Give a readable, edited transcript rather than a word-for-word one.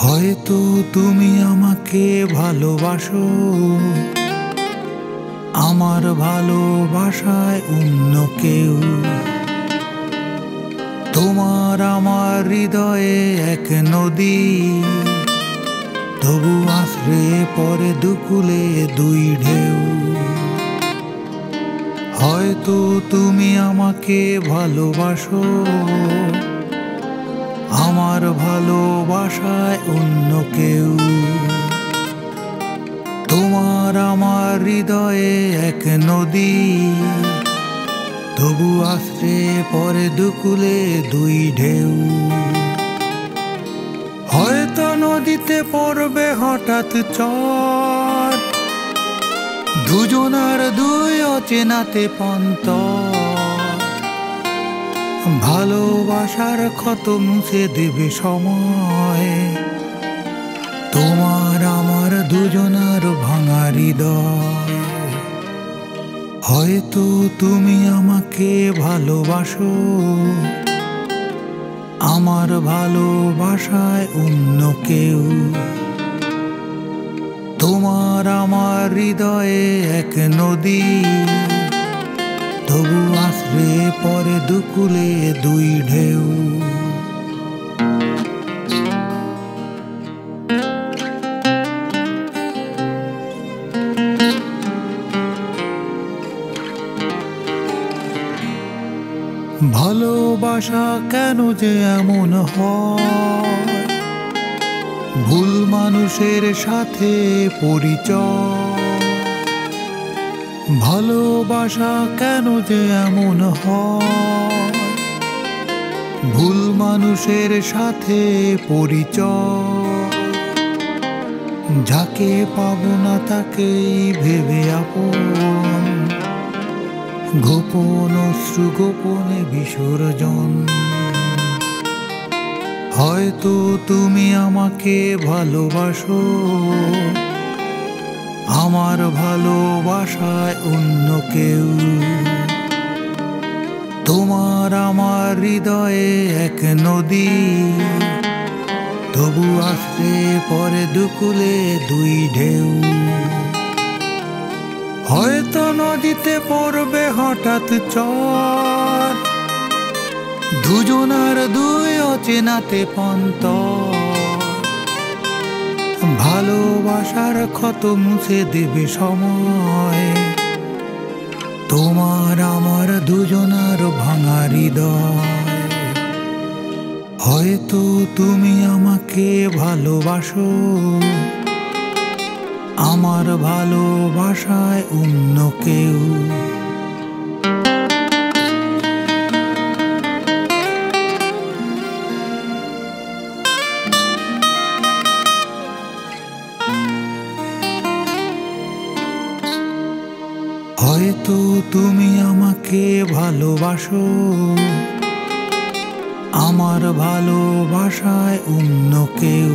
হয়তো তুমি আমাকে ভালোবাসো, আমার ভালোবাসায় অন্য কেউ। তোমার আমার হৃদয়ে এক নদী, তবু আশ্রে পরে দুকুলে দুই ঢেউ। হয়তো তুমি আমাকে ভালোবাসো, আমার ভালোবাসায় অন্য কেউ। তোমার আমার হৃদয়ে এক নদী, তবু আশ্রে পরে দুকুলে দুই ঢেউ। হয়তো নদীতে পড়বে হঠাৎ চর, দুজনার দুই অচেনাতে পন্তর। ভালোবাসার ক্ষত মুছে দেবে সময়, তোমার আমার দুজনার ভাঙা হৃদয়। হয়তো তুমি আমাকে ভালোবাসো, আমার ভালোবাসায় অন্য কেউ। তোমার আমার হৃদয়ে এক নদী, তবু আশ্রে পরে দুকুলে দুই ঢেউ। ভালোবাসা কেন যে এমন হয়, ভুল মানুষের সাথে পরিচয়। ভালোবাসা কেন যে এমন হয়, ভুল মানুষের সাথে পরিচয়। যাকে পাবো না তাকেই ভেবে আপন, গোপন অশ্রু গোপনে বিসর্জন। হয়তো তুমি আমাকে ভালোবাসো, আমার ভালোবাসায় অন্য কেউ। তোমার আমার হৃদয়ে এক নদী, তবু আশ্রে পরে দুকুলে দুই ঢেউ। হয়তো নদীতে পড়বে হঠাৎ চর, দুজনার দুই অচেনাতে পন্তর। ভালোবাসার ক্ষত মুছে দেবে সময়, তোমার আমার দুজনার ভাঙা হৃদয়। হয়তো তুমি আমাকে ভালোবাসো, আমার ভালোবাসায় অন্য কেউ। হয়তো তুমি আমাকে ভালোবাসো, আমার ভালোবাসায় অন্য কেউ।